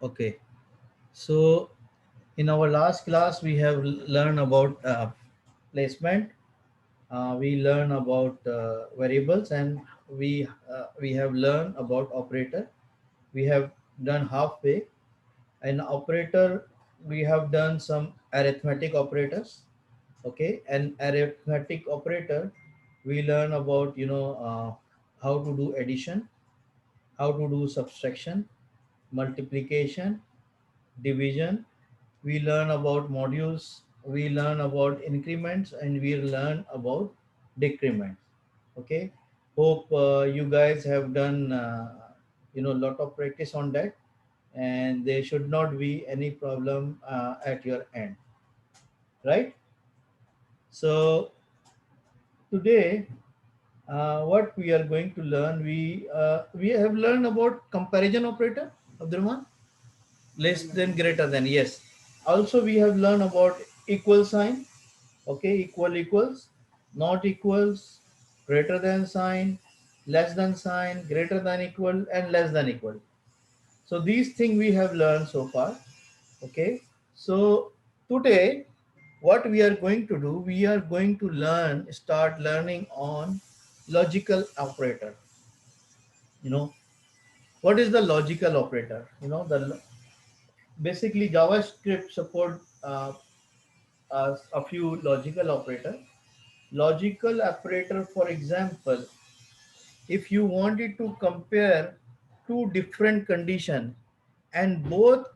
Okay, so in our last class we have learned about placement. We learn about variables, and we have learned about operator. We have done halfway. An operator, we have done some arithmetic operators. Okay, an arithmetic operator, we learn about how to do addition, how to do subtraction, multiplication, division. We learn about modules, we learn about increments, and we learn about decrements. Okay, hope you guys have done lot of practice on that, and there should not be any problem at your end, right? So today, what we are going to learn, we have learned about comparison operator, Abdurrahman. Less than, greater than, yes. Also we have learned about equal sign. Okay, equal equals, not equals, greater than sign, less than sign, greater than equal, and less than equal. So these things we have learned so far. Okay, so today what we are going to do, we are going to start learning on logical operator. you know what is the logical operator? Basically JavaScript support a few logical operator. Logical operator, for example, if you wanted to compare two different condition and both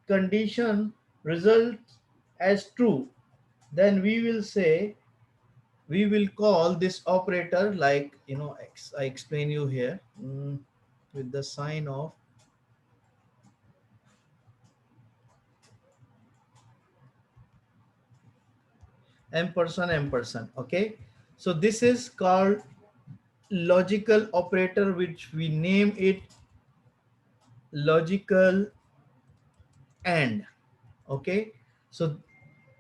condition results as true, then we will say, we will call this operator, like I explain you here, with the sign of ampersand ampersand. Okay, so this is called logical operator, which we name it logical and. Okay, so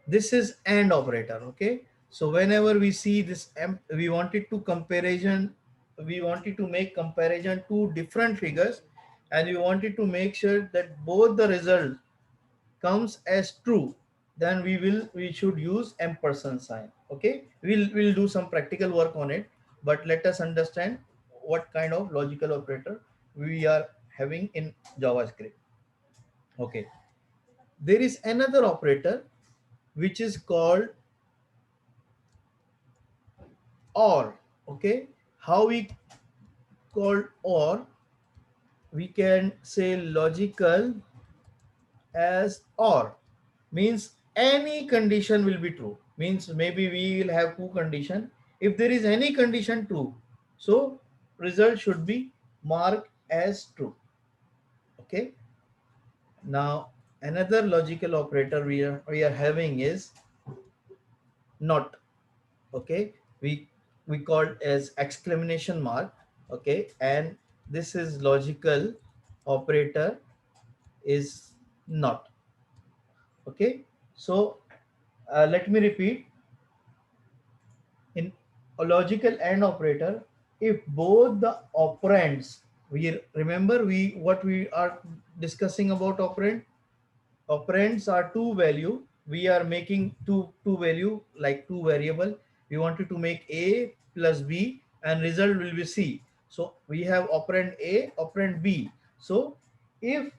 this is and operator. Okay, so whenever we see this we wanted to comparison, we wanted to make comparison to different figures, and we wanted to make sure that both the result comes as true, then we should use ampersand sign. Okay, we'll do some practical work on it, but let us understand what kind of logical operator we are having in JavaScript. Okay, there is another operator which is called or. Okay, how we call or? We can say logical as or, means any condition will be true. Means maybe we will have two condition. If there is any condition true, so result should be marked as true. Okay, now another logical operator we are having is not. Okay, we call it as exclamation mark. Okay, and this is logical operator is not. Okay, so let me repeat. In a logical AND operator, if both the operands, we remember we what we are discussing about operands are two value. We are making two value, like two variable. We wanted to make a plus b and result will be c. So we have operand a, operand b. So if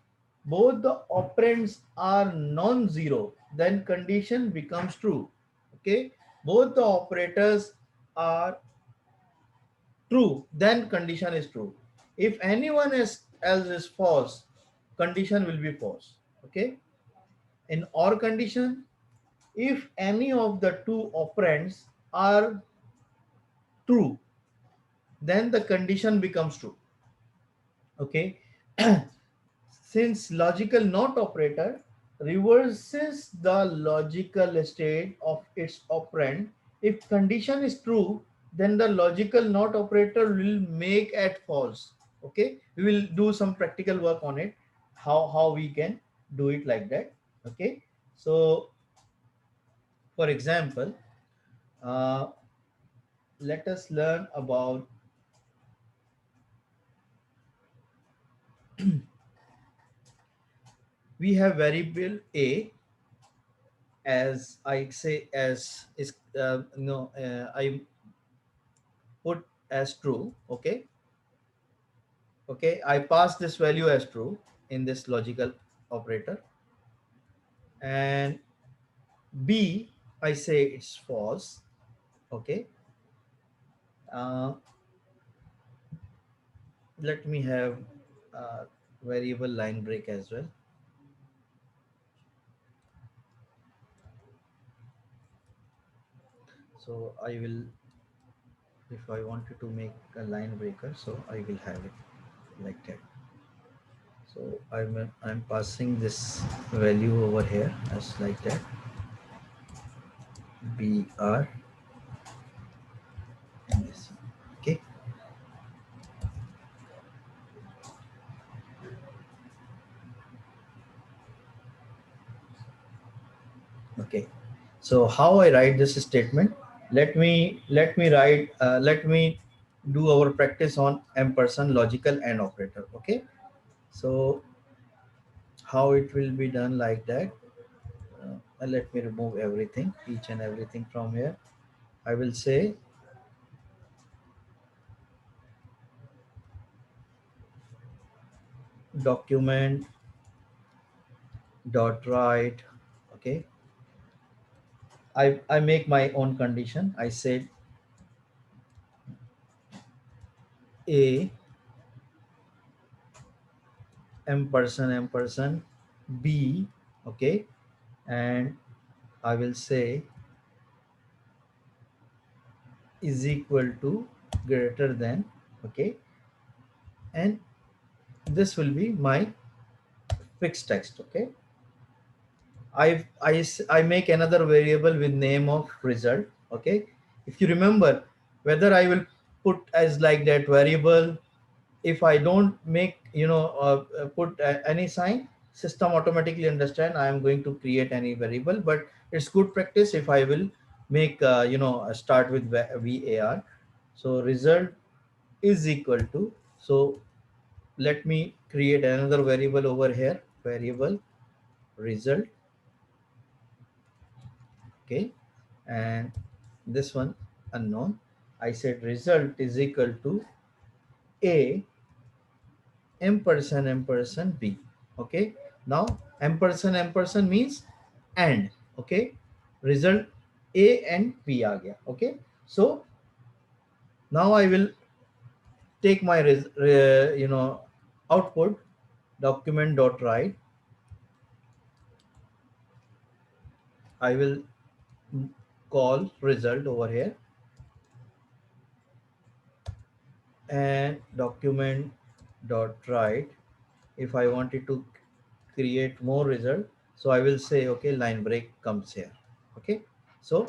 both the operands are non-zero, then condition becomes true. Okay, both the operators are true, then condition is true. If anyone else is false, condition will be false. Okay, in OR condition, if any of the two operands are true, then the condition becomes true. Okay, since logical not operator reverses the logical state of its operand, if condition is true, then the logical not operator will make at false. Okay, we will do some practical work on it, how we can do it like that. Okay, so for example, uh, let us learn about we have variable a, as I say, as is no I put as true. Okay, okay, I pass this value as true in this logical operator, and b, I say it's false. Okay, uh, let me have variable line break as well. So I will, if I wanted to make a line breaker, so I will have it like that. So I'm passing this value over here as like that, br, and this. Okay, okay. So how I write this statement? Let me do our practice on ampersand logical and operator. Okay. So how it will be done like that? Let me remove everything, each and everything from here. I will say document dot write. Okay, I make my own condition. I said a ampersand b. Okay, and I will say is equal to greater than. Okay, and this will be my fixed text. Okay, I make another variable with name of result. Okay, if you remember, whether I will put as like that variable, if I don't make put any sign, system automatically understand I am going to create any variable. But it's good practice if I will make start with var. So result is equal to, so let me create another variable over here, variable result. Okay, and this one unknown. I said result is equal to a ampersand b. Okay, now ampersand means and. Okay, result a and b आ गया. Okay, so now I will take my output, document dot write. I will call result over here, and document dot write. If I wanted to create more result, so I will say okay, line break comes here. Okay, so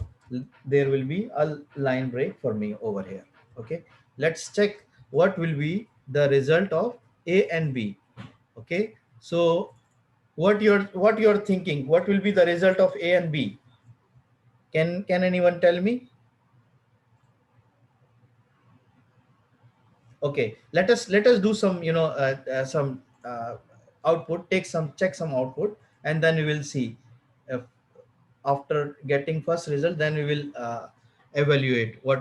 there will be a line break for me over here. Okay, let's check what will be the result of a and b. Okay, so what you're thinking, what will be the result of a and b? Can anyone tell me? Okay, let us do some some output, take some, check some output, and then we will see if after getting first result, then we will evaluate what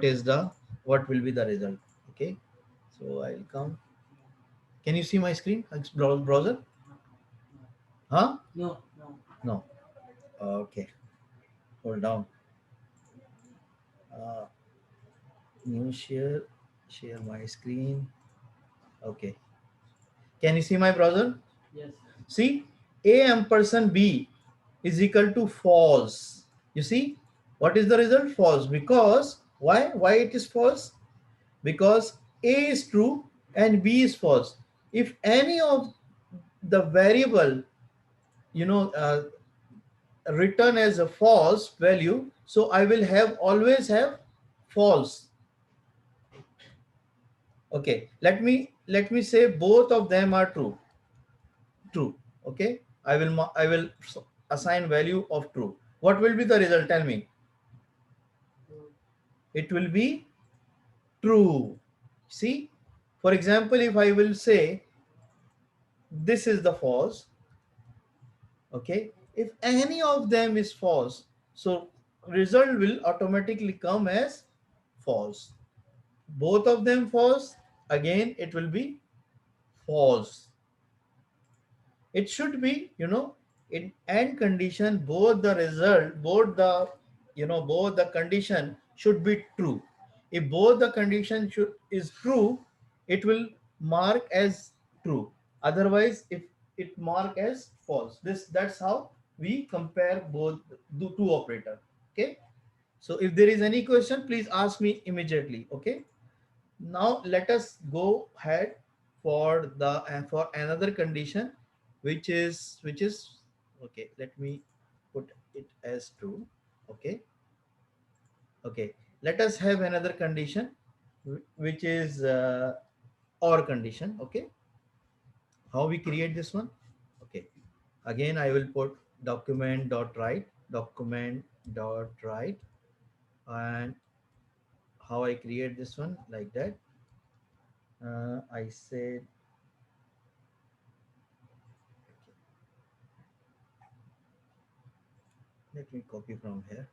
will be the result. Okay, so I'll come. Can you see my screen? It's browser? Huh? No. Okay, hold down. uh, New share my screen. Okay, can you see my browser? See, a ampersand b is equal to false. You see, what is the result? False. Because why it is false? Because a is true and b is false. If any of the variable you know uh, return as a false value, so I will have always have false. Okay, let me say both of them are true. Okay, I will assign value of true. What will be the result? Tell me. It will be true. See, for example, if I will say this is the false, Okay, if any of them is false, so result will automatically come as false. Both of them false, again it will be false. It should be, in and condition, both the result, both the, both the condition should be true. If both the condition should is true, it will mark as true. Otherwise, if it mark as false, that's how we compare both the two operator. Okay. So if there is any question, please ask me immediately. Okay. Now let us go ahead for the for another condition, which is okay. Let me put it as true. Okay. Okay. Let us have another condition, which is or condition. Okay. How we create this one? Okay. Again, I will put document.write, and how I create this one like that. I said, let me copy from here.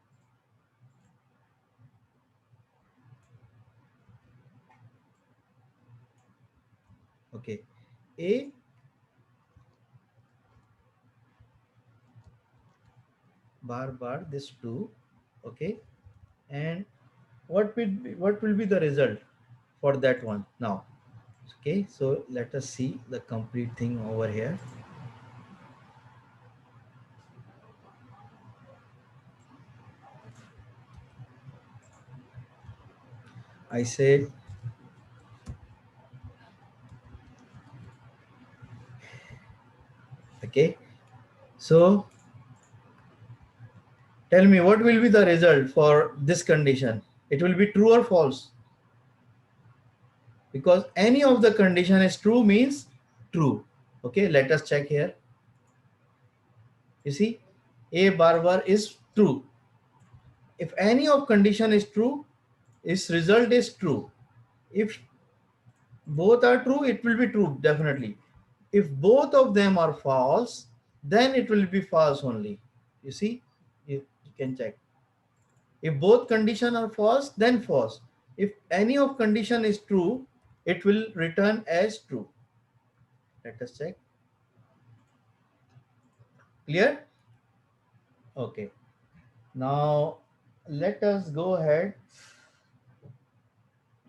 Okay, a bar this two. Okay, and what will be the result for that one now? Okay, so let us see the complete thing over here. I said, okay, so tell me what will be the result for this condition. It will be true or false, because any of the condition is true means true. Okay, let us check here. You see, a bar is true. If any of condition is true, its result is true. If both are true, it will be true definitely. If both of them are false, then it will be false only. You see, you can check. If both condition are false, then false. If any of condition is true, it will return as true. Let us check. Clear? Okay. Now let us go ahead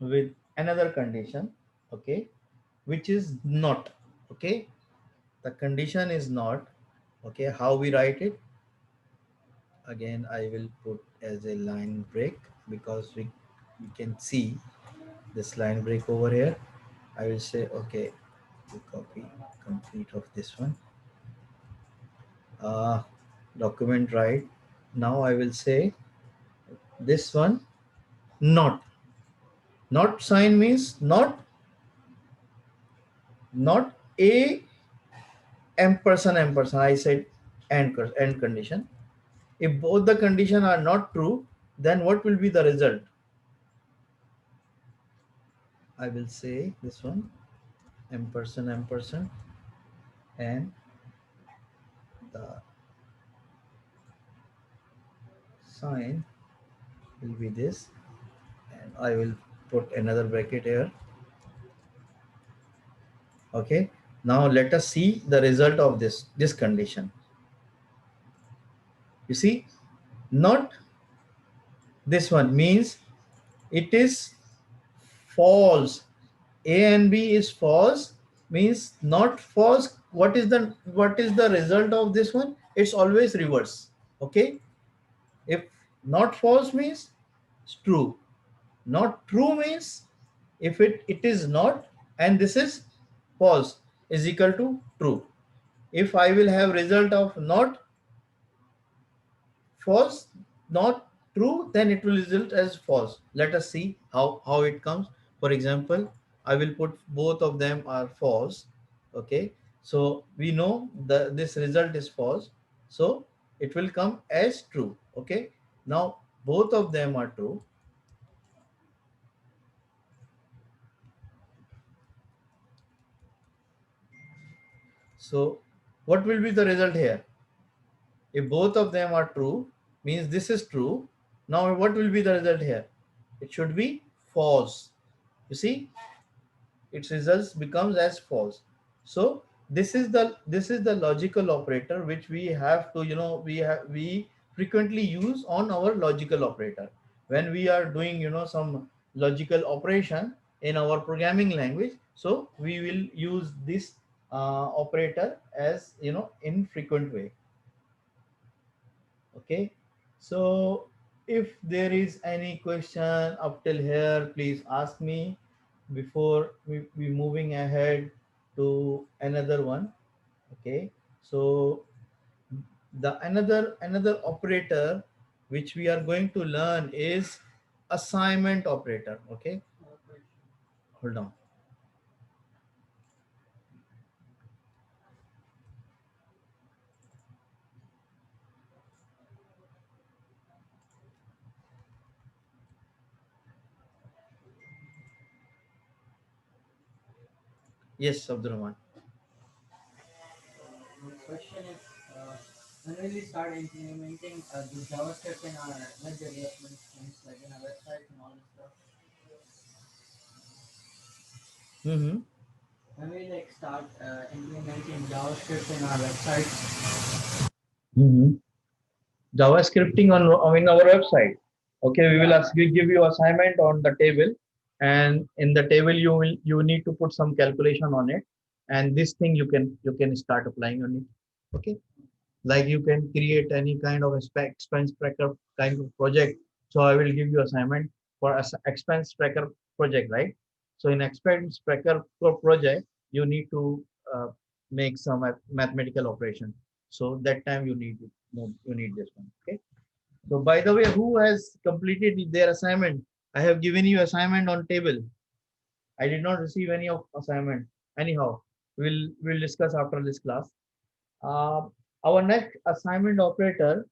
with another condition. Okay, which is not. Okay, the condition is not. Okay, how we write it? Again, I will put as a line break, because we can see this line break over here. I will say, okay, we copy complete of this one. uh Document write. Now I will say this one, not sign means not a ampersand. I said and condition. If both the condition are not true, then what will be the result? I will say this one, ampersand, and the sign will be this, and I will put another bracket here. Okay. Now let us see the result of this condition. You see, not this one means it is false. A and B is false means not false. What is the result of this one? It's always reverse. Okay. If not false means it's true. Not true means if it is not and this is false is equal to true. If I will have result of not false, not true, then it will result as false. Let us see how it comes. For example, I will put both of them are false. Okay, so we know this result is false, so it will come as true. Okay, now both of them are true. So what will be the result here? If both of them are true, means this is true. Now what will be the result here? It should be false. You see, its results becomes as false. So this is the logical operator which we have to, we frequently use on our logical operator when we are doing, some logical operation in our programming language. So we will use this operator as, in frequent way. Okay, so if there is any question up till here, please ask me before we moving ahead to another one. Okay, so the another operator which we are going to learn is assignment operator. Okay, hold on. Yes, Abdurrahman. My question is, when will we start implementing the JavaScript in our web development things, like in our website and all this stuff? Mm-hmm. When we like start implementing JavaScript in our websites? Mm-hmm. JavaScripting on our website. Okay, we will Yeah. ask, we give you assignment on the table, and in the table you need to put some calculation on it, and this thing you can start applying on it. Okay, like you can create any kind of expense tracker kind of project. So I will give you assignment for expense tracker project, right? So in expense tracker project, you need to make some mathematical operation. So that time you need this one. Okay. So by the way, who has completed their assignment? I have given you assignment on table. I did not receive any of assignment. Anyhow, we'll discuss after this class. Uh, our next assignment operator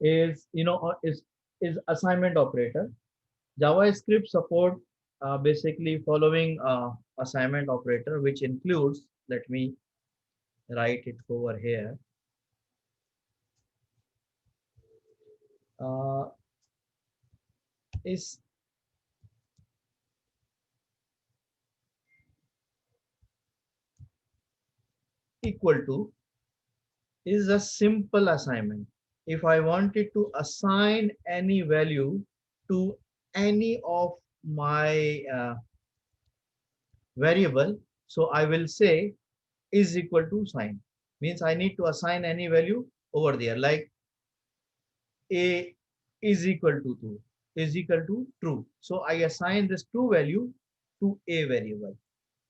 is, is assignment operator. JavaScript support basically following assignment operator, which includes, let me write it over here, uh, is equal to, is a simple assignment. If I wanted to assign any value to any of my variable, so I will say is equal to sign. Means I need to assign any value over there, like a is equal to 2, is equal to true. So I assign this true value to a variable.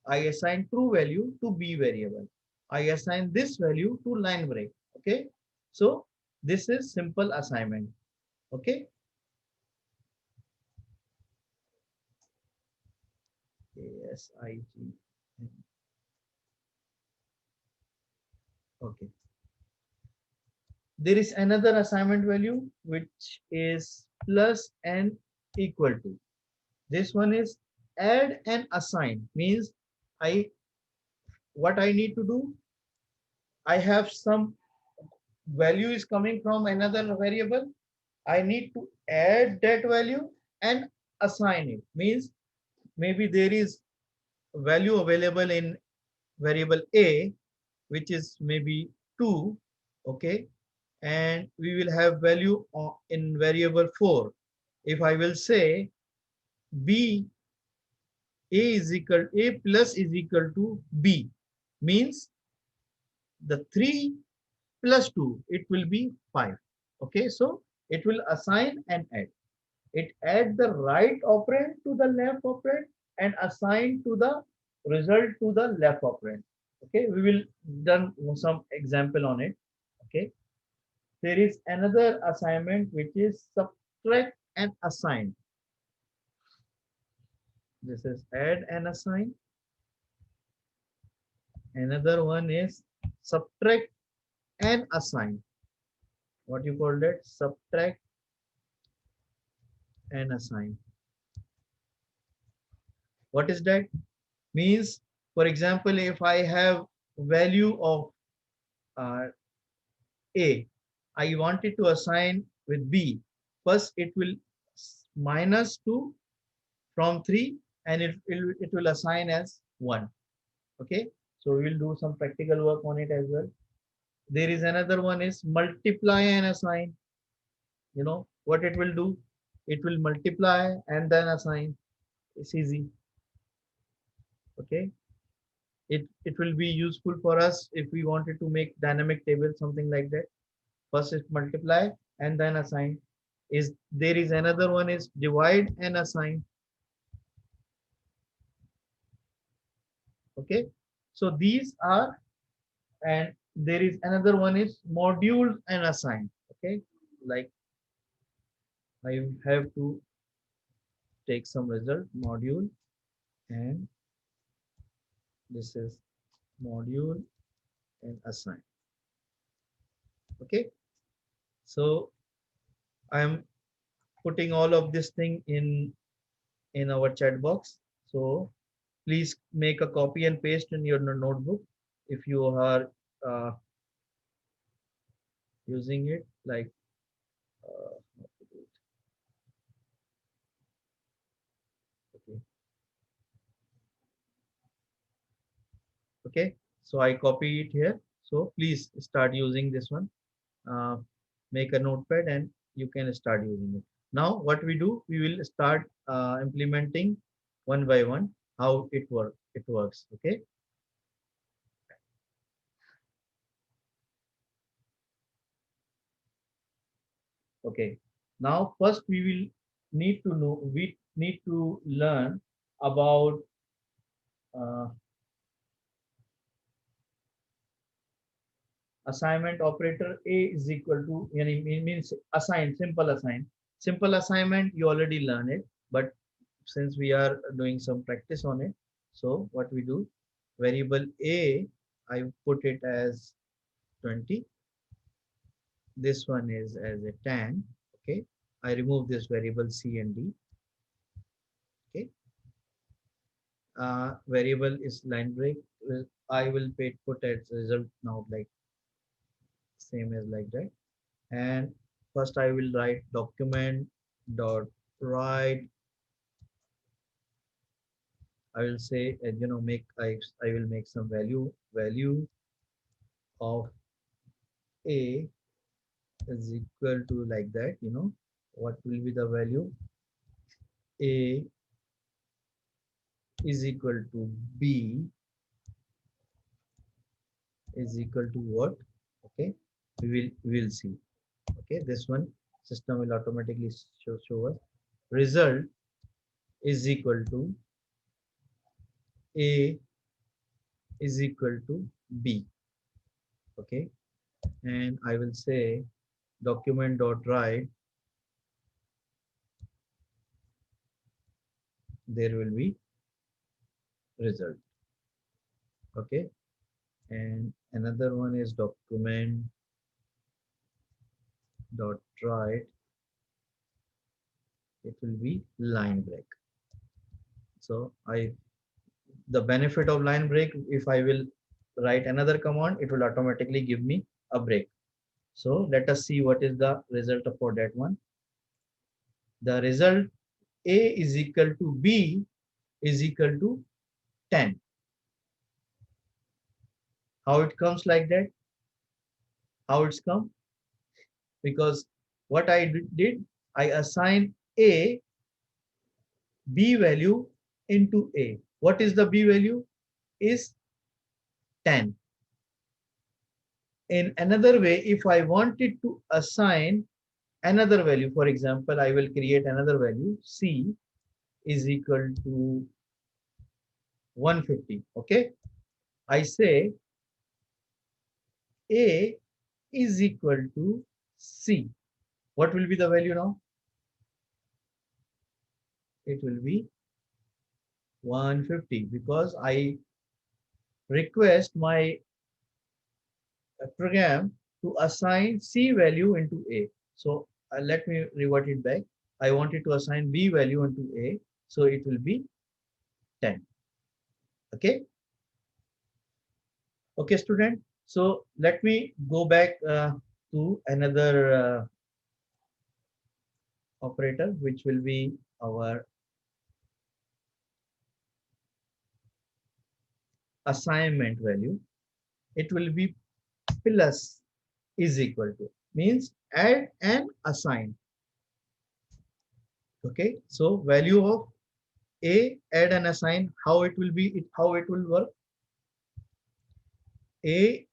I assign true value to b variable. I assign this value to line break. Okay. So this is simple assignment. Okay. ASIG. Okay. There is another assignment value which is plus and equal to. This one is add and assign. Means I what I need to do, I have some value is coming from another variable. I need to add that value and assign it. Means maybe there is value available in variable A, which is maybe 2. Okay. And we will have value in variable 4. If I will say B, A plus is equal to B, means the 3 plus 2, it will be 5. Okay, so it will assign and add. It add the right operand to the left operand and assign to the result to the left operand. Okay, we will done some example on it. Okay, there is another assignment which is subtract and assign. This is add and assign. Another one is subtract and assign. What you call that? Subtract and assign. What is that? Means, for example, if I have value of uh, A. I wanted to assign with B. First, it will minus 2 from 3 and it will assign as 1. Okay. So we will do some practical work on it as well. There is another one is multiply and assign. You know what it will do? It will multiply and then assign. It's easy. Okay. It will be useful for us if we wanted to make dynamic table, something like that. First is multiply and then assign. Is there is another one is divide and assign. Okay. So these are, and there is another one is module and assign. Okay. Like I have to take some result module, and this is module and assign. Okay. So I am putting all of this thing in our chat box. So please make a copy and paste in your notebook if you are uh, using it. Like how to do it. Okay. Okay. So I copy it here. So please start using this one. Uh, make a notepad and you can start using it. Now what we do, we will start implementing one by one how it works. Okay. Okay. Now first we need to learn about uh, assignment operator. A is equal to, means assign, simple assignment you already learn it, but since we are doing some practice on it, so what we do, variable A, I put it as 20, this one is as a 10. Okay, I remove this variable C and D. Okay, variable is line break. I will put as result now, like same as like that. And first I will write document dot write. I will say, make I will make some value of A is equal to like that. What will be the value? A is equal to B is equal to what? Okay, we will see. Okay, this one system will automatically show us result is equal to A is equal to B. Okay, and I will say document dot write, there will be result. Okay, and another one is document dot write, it will be line break. So the benefit of line break, if I will write another command, it will automatically give me a break. So let us see what is the result for that one. The result, A is equal to B is equal to 10. How it comes like that? How it's come? Because what I did, I assigned A B value into A. What is the B value? Is 10. In another way, if I wanted to assign another value, for example, I will create another value, C is equal to 150. Okay. I say A is equal to C. What will be the value now? It will be 150 because I request my program to assign C value into A. So let me revert it back. I wanted to assign B value into A. So it will be 10. Okay. Okay, student. So let me go back to another operator, which will be our assignment value. It will be plus is equal to, means add and assign. Okay, so value of a, add and assign, how it will be, how it will work. A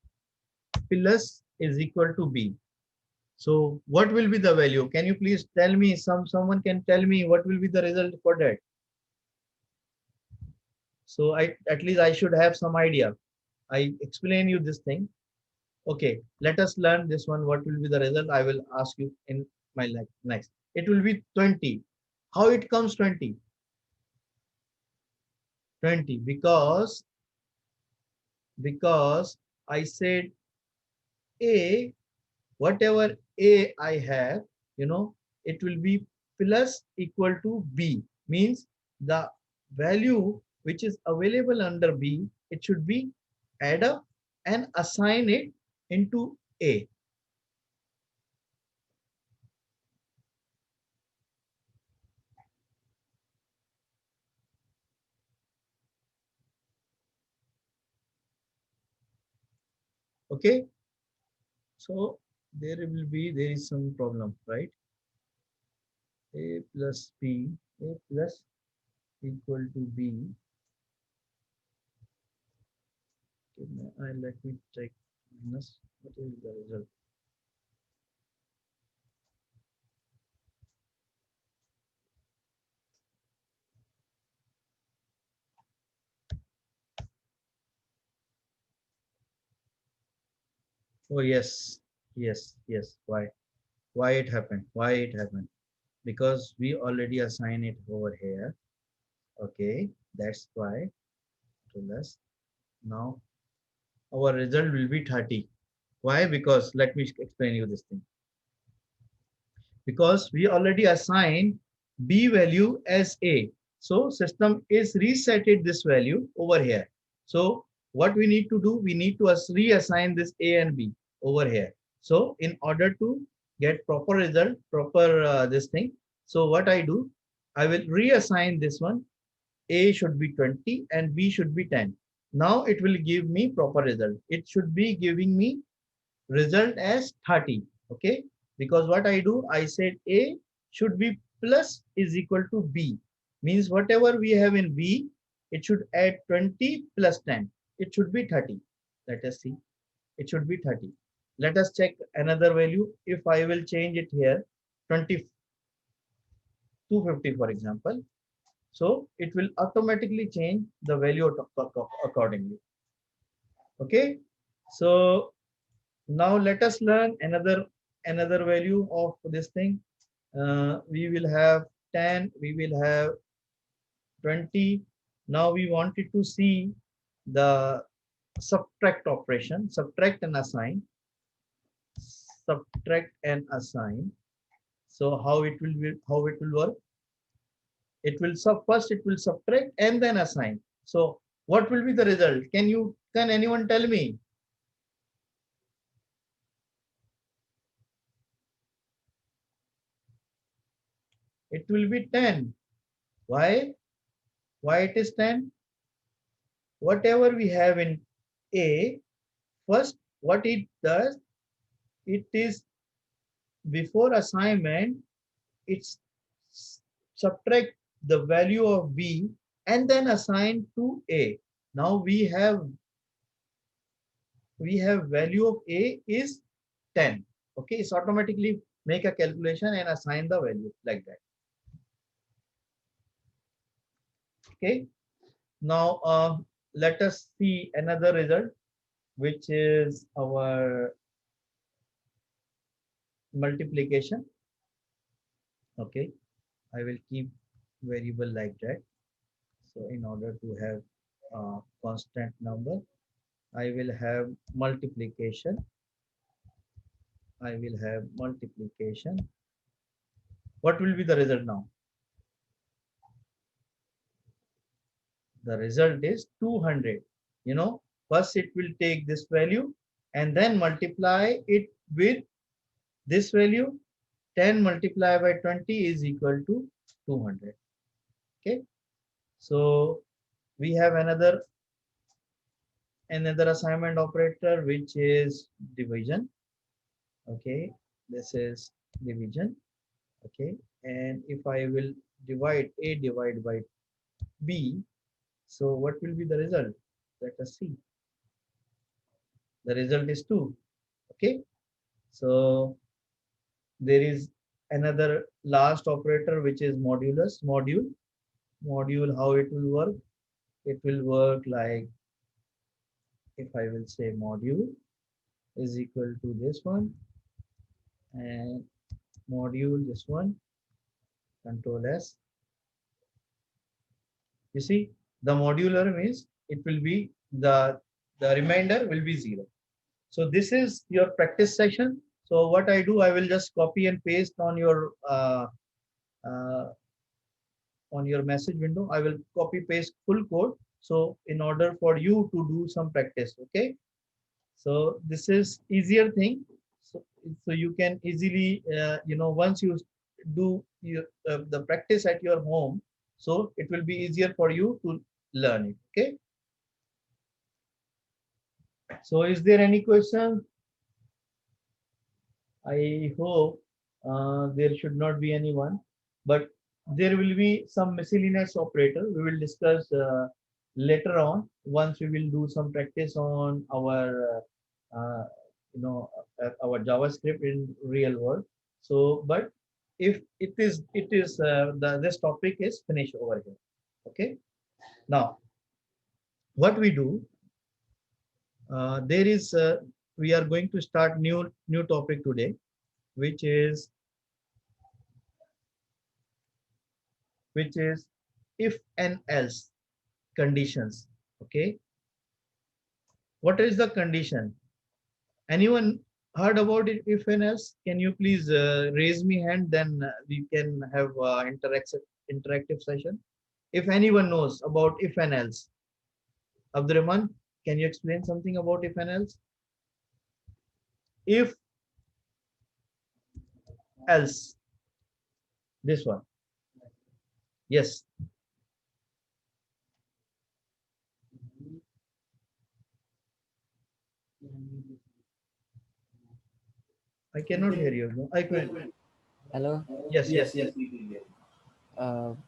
plus is equal to b. So what will be the value? Can you please tell me? Someone can tell me what will be the result for that? So I, at least I should have some idea. I explain you this thing. Okay, let us learn this one. What will be the result? I will ask you in my next. It will be 20. How it comes 20? 20 because I said a, whatever a I have, you know, it will be plus equal to b, means the value which is available under b, it should be add up and assign it into a. Okay, so there is some problem, right? A plus b, a plus equal to b. Let me check minus, what is the result? Oh yes, yes. Why it happened? Why it happened? Because we already assign it over here. Okay, that's why. Plus now our result will be 30. Why? Because let me explain you this thing. Because we already assigned b value as a. So system is resetted this value over here. So what we need to do, we need to reassign this a and b over here. So in order to get proper result, proper this thing. So what I do, I will reassign this one. A should be 20 and B should be 10. Now it will give me proper result. It should be giving me result as 30. Okay, because what I do, I said a should be plus is equal to b, means whatever we have in b, it should add 20 plus 10, it should be 30. Let us see, it should be 30. Let us check another value. If I will change it here, 20 250 for example, so it will automatically change the value accordingly. Okay, so now let us learn another value of this thing. We will have 10, we will have 20. Now we wanted to see the subtract operation, subtract and assign, subtract and assign. So how it will be, how it will work? It will first it will subtract and then assign. So what will be the result? Can anyone tell me? It will be 10. Why? Why it is 10? Whatever we have in A, first what it does, it is before assignment, it's subtract the value of B and then assign to A. Now we have value of A is 10. Okay, it's automatically make a calculation and assign the value like that. Okay, now let us see another result, which is our multiplication. Okay, I will keep variable like that. So in order to have a constant number, I will have multiplication. I will have multiplication. What will be the result now? The result is 200. You know, first it will take this value and then multiply it with This value 10 multiplied by 20 is equal to 200. Okay. So we have another assignment operator, which is division. Okay. This is division. Okay. And if I will divide A divided by B, so what will be the result? Let us see. The result is 2. Okay. So there is another last operator, which is modulus. Module, how it will work? It will work like, if I will say module is equal to this one, and module this one, control S. You see, the modular means it will be the remainder will be 0. So this is your practice session. So what I do, I will just copy and paste uh, on your message window. I will copy paste full code. So in order for you to do some practice, okay. So this is easier thing. So you can easily, once you do the practice at your home, so it will be easier for you to learn it. Okay. So is there any question? I hope there should not be anyone, but there will be some miscellaneous operator. We will discuss later on once we will do some practice on our JavaScript in real world. So, but if it is this topic is finished over here. Okay. Now, what we do, there is we are going to start new topic today, which is which is if and else conditions. Okay. What is the condition? Anyone heard about it? If and else, can you please raise me hand? Then we can have interactive session. If anyone knows about if and else, Abdurrahman, can you explain something about if and else? If else, this one. Yes, I cannot hear you. No, I can. Hello. Yes, yes.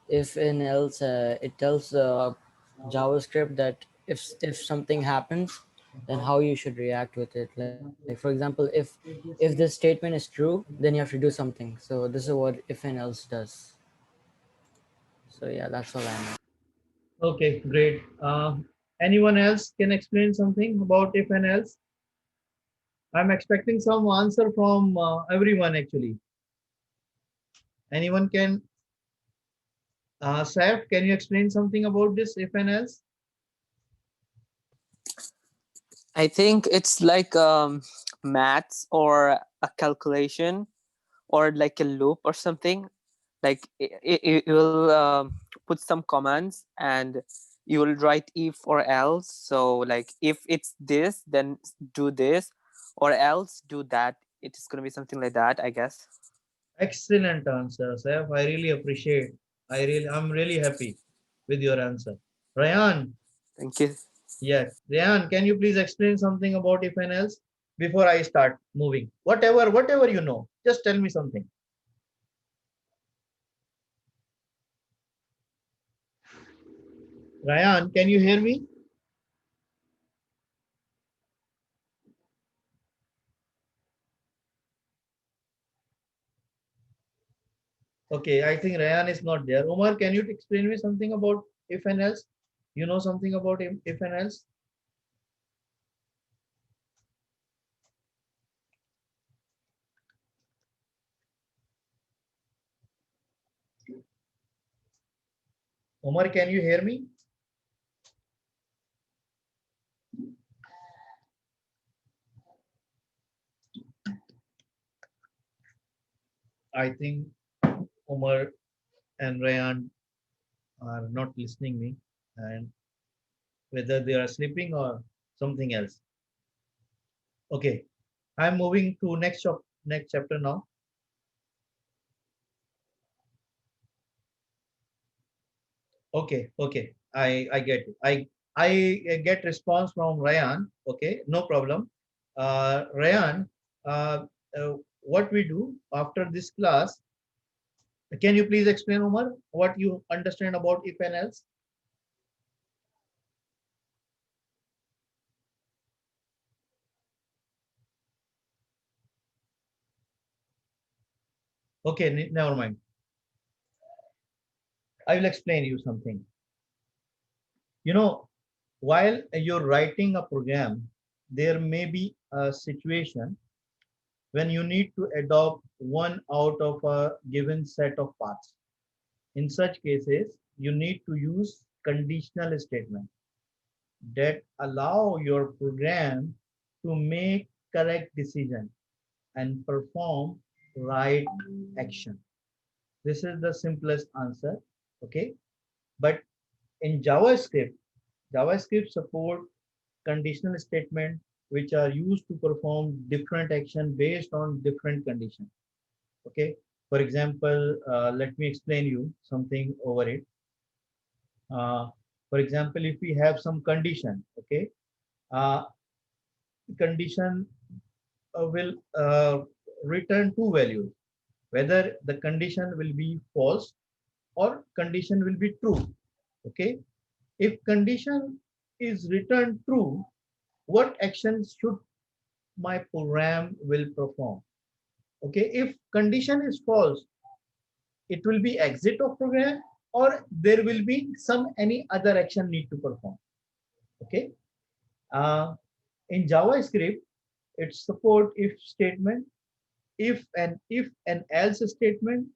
If in else, it tells JavaScript that if something happens, then how you should react with it. Like for example, if this statement is true, then you have to do something. So this is what if and else does. So yeah, that's all I know. Okay, great. Anyone else can explain something about if and else? I'm expecting some answer from everyone actually. Anyone can? Saif, can you explain something about this if and else? I think it's like maths or a calculation or like a loop or something. Like you will put some commands and you will write if or else. So like if it's this, then do this, or else do that. It is gonna be something like that, I guess. Excellent answer, Saif. I really appreciate. I'm really happy with your answer. Ryan, Thank you. yes. Ryan, can you please explain something about if and else before I start moving? Whatever you know, just tell me something. Ryan, can you hear me? Okay, I think Ryan is not there. Omar, can you explain me something about if and else? You know something about if and else? Omar, can you hear me? I think Omar and Ryan are not listening me, and whether they are sleeping or something else. Okay, I'm moving to next chapter now? Okay, okay. I get it. I get response from Ryan. Okay, no problem. Ryan, uh, what we do after this class? Can you please explain, Umar, what you understand about if and else? Okay, never mind. I will explain you something. You know, while you're writing a program, there may be a situation when you need to adopt one out of a given set of paths. In such cases, you need to use conditional statement that allow your program to make correct decision and perform right action. This is the simplest answer. Okay. But in JavaScript support conditional statement which are used to perform different action based on different conditions. Okay. For example, let me explain you something over it. Uh, for example, if we have some condition, okay, uh, condition will return two values, whether the condition will be false or condition will be true. Okay, if condition is returned true, what actions should my program will perform? Okay, if condition is false, it will be exit of program or there will be some any other action need to perform. Okay, uh, in JavaScript, it support if statement, if and else statement,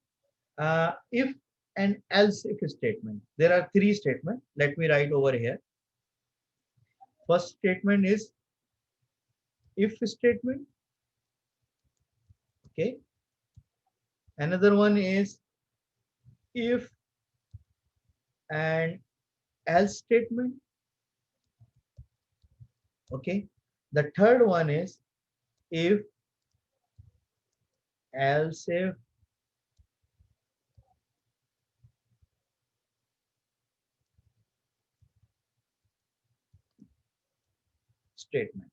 if and else if statement. There are three statements. Let me write over here. First statement is if statement. Okay. Another one is if and else statement. Okay. The third one is if else if statement.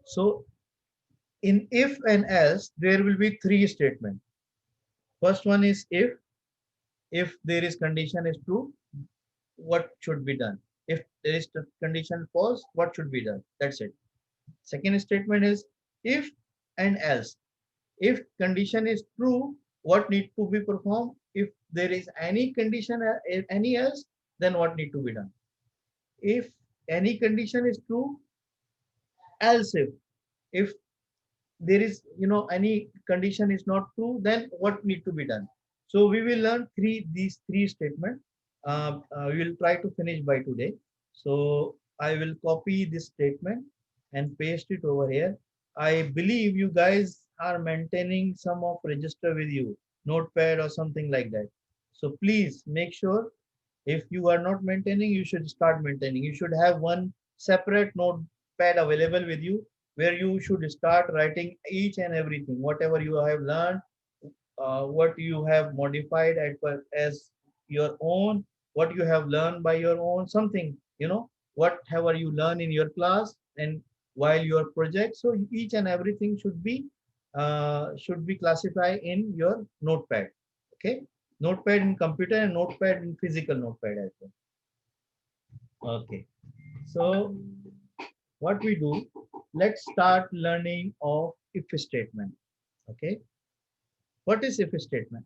So in if and else, there will be three statements. First one is if there is condition is true, what should be done? If there is the condition false, what should be done? That's it. Second statement is if and else. If condition is true, what need to be performed? If there is any condition, any else, then what need to be done? If any condition is true, else if there is any condition is not true, then what need to be done? So we will learn these three statements. We will try to finish by today. So I will copy this statement and paste it over here. I believe you guys are maintaining some of register with you, notepad or something like that. So please make sure, if you are not maintaining, you should start maintaining. You should have one separate notepad available with you where you should start writing each and everything, whatever you have learned, what you have modified as your own, what you have learned by your own, something, whatever you learn in your class and while your project. So each and everything should be classified in your notepad. Okay, notepad in computer and notepad in physical notepad as well. Okay, so what we do, let's start learning of if statement. Okay, what is if statement?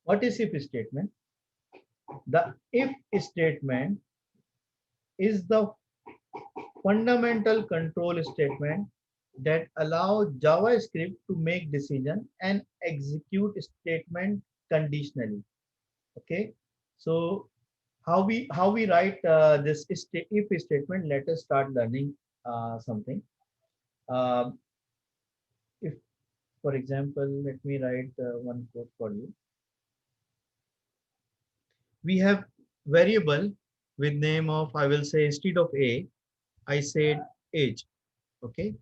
What is if statement? The if statement is the fundamental control statement that allow JavaScript to make decision and execute statement conditionally. Okay, so how we write this if statement? Let us start learning something. Um, if, for example, let me write one code for you. we have variable with name of, I will say, instead of a, I said age. Okay,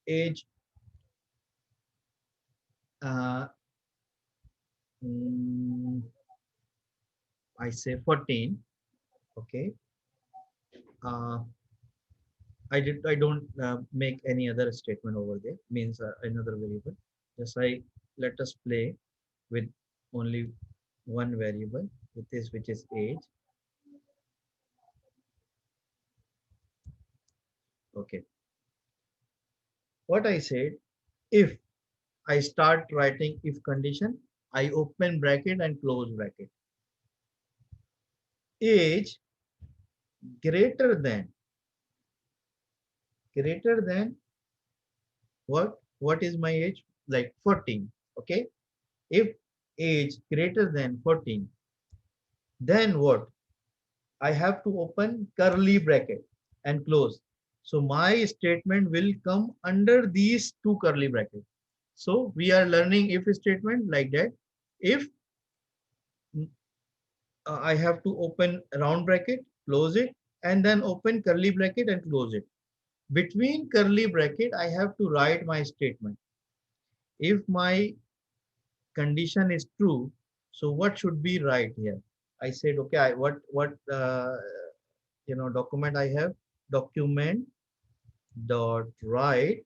age, uh, mm, I say 14. Okay, uh, I don't make any other statement over there, means another variable. Just I let us play with only one variable, which is age. Okay, what I said, if I start writing if condition, I open bracket and close bracket. Age greater than what? What is my age? Like 14. Okay. If age greater than 14, then what? I have to open curly bracket and close. So my statement will come under these two curly brackets. So we are learning if statement like that. If I have to open round bracket, close it, and then open curly bracket and close it. Between curly bracket, I have to write my statement. If my condition is true, so what should be right here? I said, okay, what document I have? Document dot write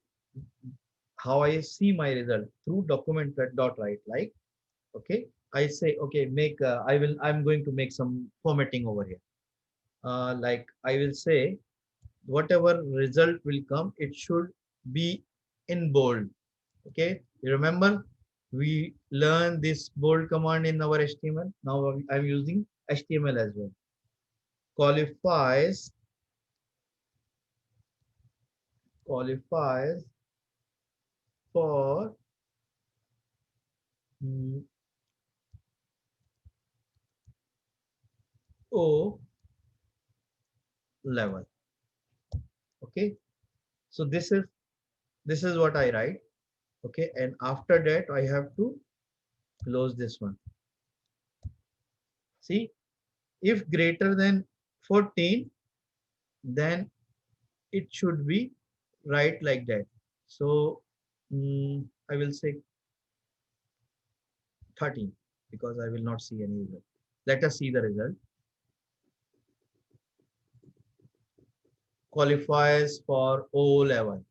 how I see my result through document dot write. Like, okay, I say, okay, make I'm going to make some formatting over here. Like I will say, whatever result will come, it should be in bold. Okay, you remember we learned this bold command in our HTML. Now I'm using HTML as well. Qualifies qualifies for mm, O level. Okay, so this is what I write. Okay, and after that I have to close this one. See, if greater than 14, then it should be right like that. So I will say 13 because I will not see any result. Let us see the result. Qualifies for O level.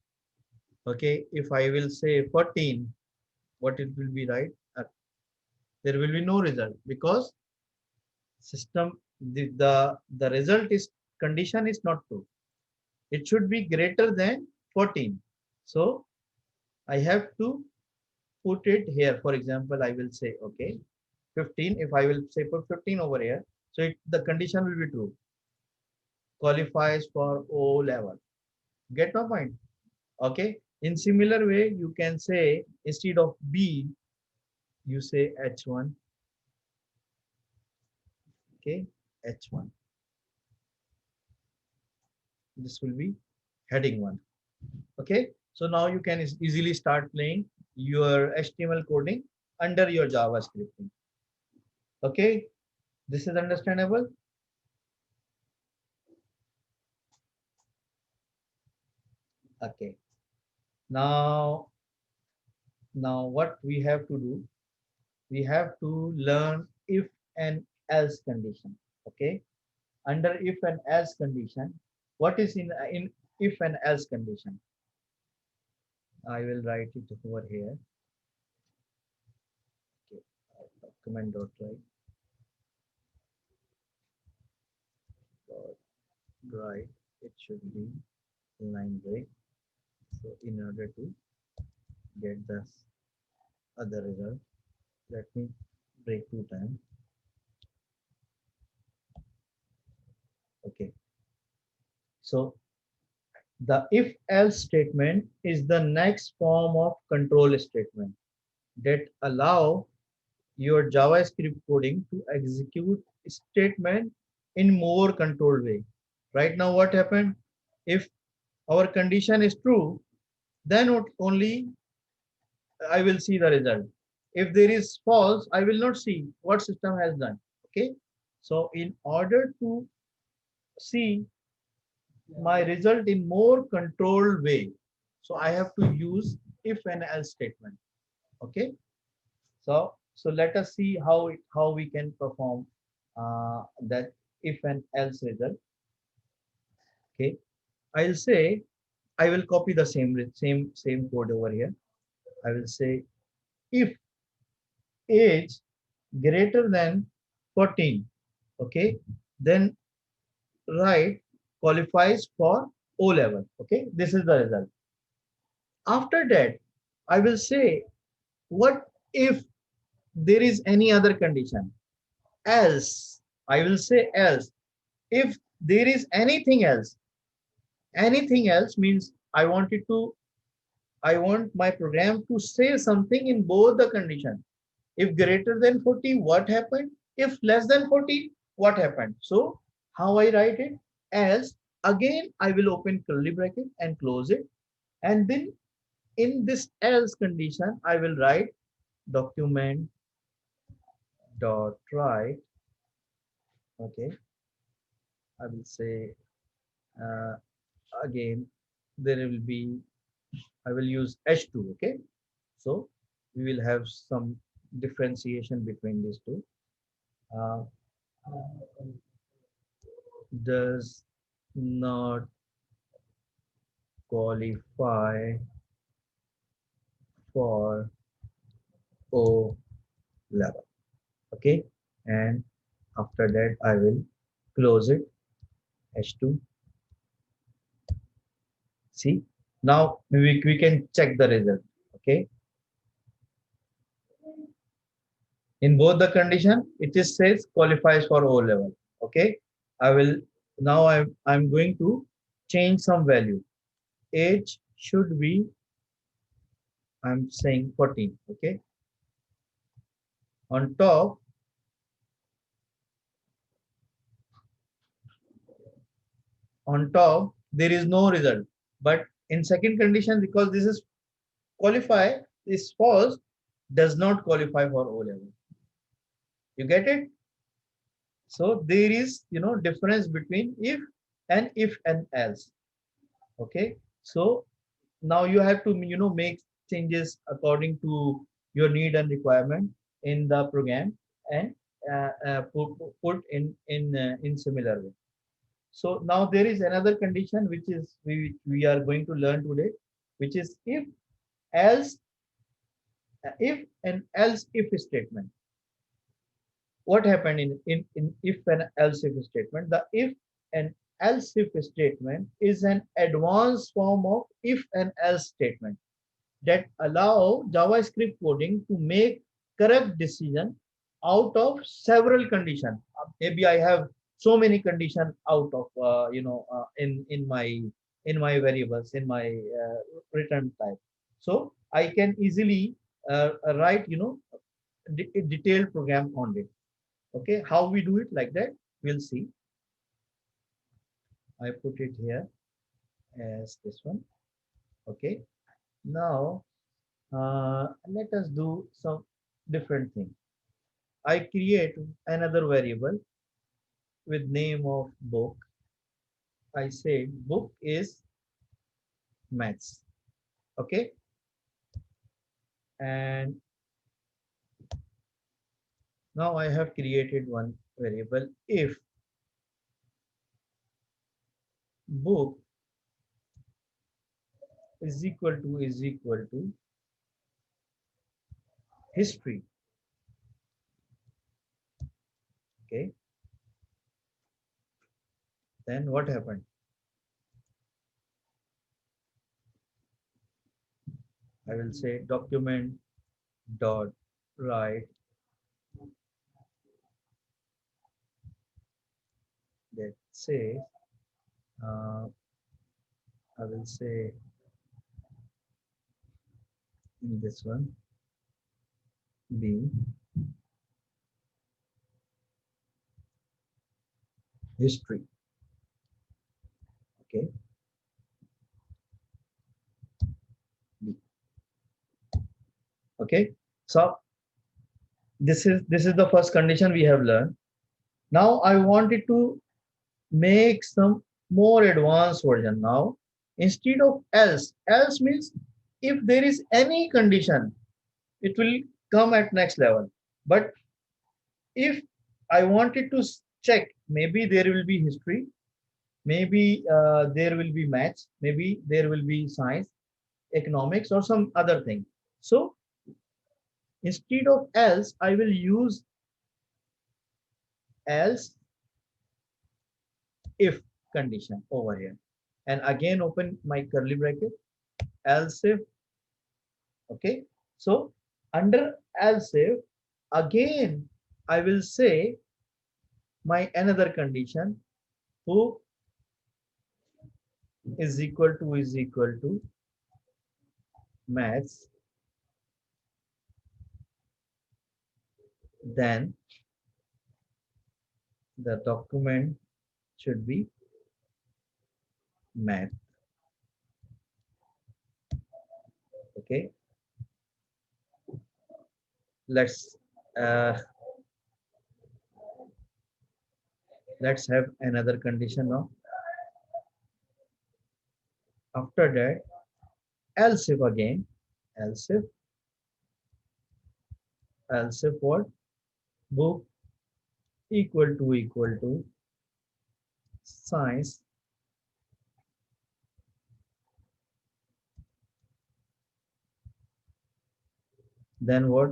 Okay, if I will say 14, what it will be, right? There will be no result because system the result is condition is not true. It should be greater than 14. So I have to put it here. For example, I will say, okay, 15. If I will say put 15 over here, so the condition will be true. Qualifies for O level. Get my point? Okay. In similar way, you can say instead of B, you say H1. Okay, H1. This will be heading 1. Okay, so now you can easily start playing your HTML coding under your JavaScript. Okay, this is understandable. Okay, now what we have to do, we have to learn if and else condition. Okay, under if and else condition, what is in if and else condition? I will write it over here. Okay, document dot write dot write. It should be line break. So in order to get this other result, let me break 2 times. Okay, so the if else statement is the next form of control statement that allow your JavaScript coding to execute statement in more controlled way. Right now what happened? If our condition is true, then only I will see the result. If there is false, I will not see what system has done. Okay. So in order to see my result in more controlled way, so I have to use if and else statement. Okay. So let us see how we can perform that if and else result. Okay. I'll say I will copy the same code over here. I will say if age greater than 14, okay, then write qualifies for O level. Okay, this is the result. After that, I will say what if there is any other condition. Else, I will say else. If there is anything else means I want my program to say something in both the condition. If greater than 40, what happened? If less than 40, what happened? So how I write it? Else, again, I will open curly bracket and close it. And then in this else condition, I will write document dot write. Okay, I will say uh, again, there will be, I will use H2. Okay, so we will have some differentiation between these two. Uh, does not qualify for O level. Okay, and after that I will close it. H2. See, now we can check the result. Okay, in both the condition it is says qualifies for O level. Okay, I will now I'm going to change some value. Age should be, I'm saying 14. Okay, on top, there is no result, but in second condition, because this is qualify, is false, does not qualify for O level. You get it? So there is, difference between if and else. Okay, so now you have to, make changes according to your need and requirement in the program, and put in similar way. So now there is another condition which is we are going to learn today, which is else if and else if statement. What happened in if and else if statement? The if and else if statement is an advanced form of if and else statement that allow JavaScript coding to make correct decision out of several conditions. Maybe I have so many conditions out of in my variables in my return type. So I can easily write detailed program on it. Okay, how we do it like that? We'll see. I put it here as this one. Okay, now let us do some different thing. I create another variable with name of book. I say book is maths. Okay, and now I have created one variable if book is equal to history. Okay, then what happened? I will say document dot write that says uh, I will say in this one B history. Okay, B. Okay, so This is the first condition we have learned. Now I wanted to make some more advanced version. Now instead of else means if there is any condition, it will come at next level. But if I wanted to check, maybe there will be history, maybe there will be maths, maybe there will be science, economics, or some other thing. So instead of else, I will use else if condition over here. And again, open my curly bracket, else if, okay. So under else if, again, I will say my another condition, who is equal to maths, then the document should be math. Okay, let's uh, let's have another condition now. After that, else if again, else if, else if what, book equal to science, then what,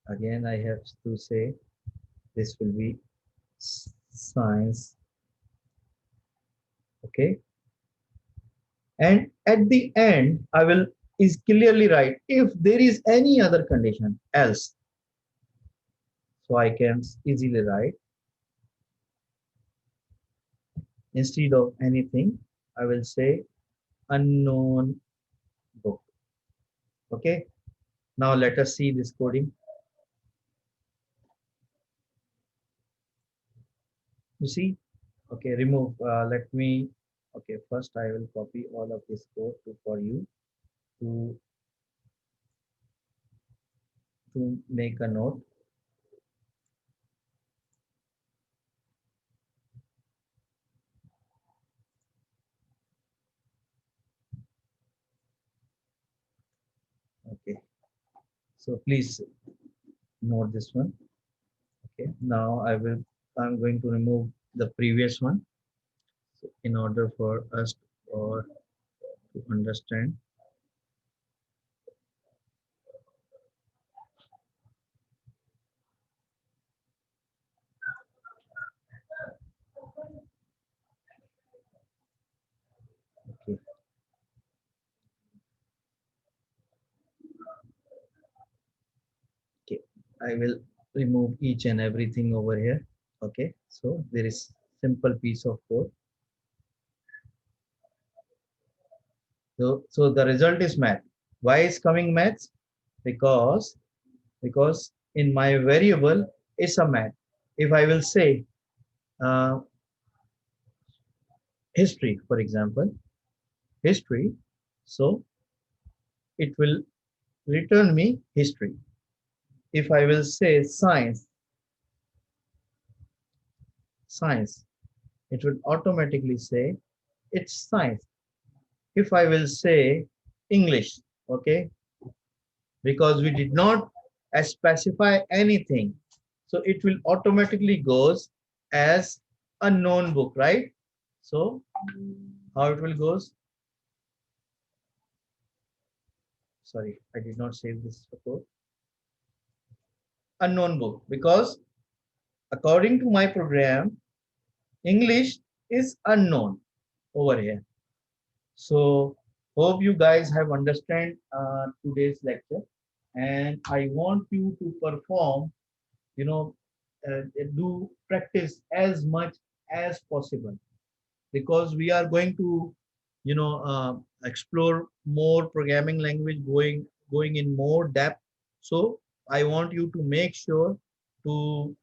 again I have to say this will be science. Okay, and at the end I will is clearly write if there is any other condition else. So I can easily write instead of anything, I will say unknown book. Okay, now let us see this coding. You see, okay, remove, let me, okay, first I will copy all of this code for you to make a note. Okay, so please note this one. Okay, now I'm going to remove the previous one, so in order for us or to understand. Okay, okay, I will remove each and everything over here. Okay, so there is simple piece of code. So the result is math. Why is coming maths? Because in my variable is a math. If I will say uh, history, for example, history, so it will return me history. If I will say science, it will automatically say it's science. If I will say English, okay, because we did not specify anything, so it will automatically goes as a known book, right? So how it will goes, sorry, I did not save this before, unknown book, because according to my program English is unknown over here. So hope you guys have understand today's lecture, and I want you to perform, you know, do practice as much as possible, because we are going to, explore more programming language, going in more depth. So I want you to make sure to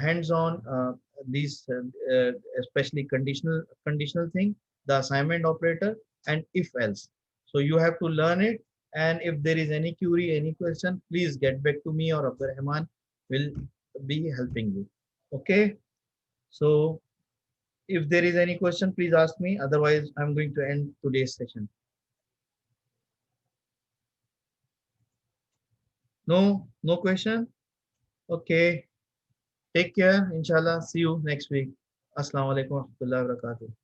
hands-on these especially conditional thing, the assignment operator and if else. So you have to learn it And if there is any query, any question, please get back to me or Abdul Rahman will be helping you. Okay. So if there is any question, please ask me. Otherwise, I'm going to end today's session. No, no question. Okay. Take care. Inshallah. See you next week. Assalamu alaikum wa rahmatullahi wa barakatuh.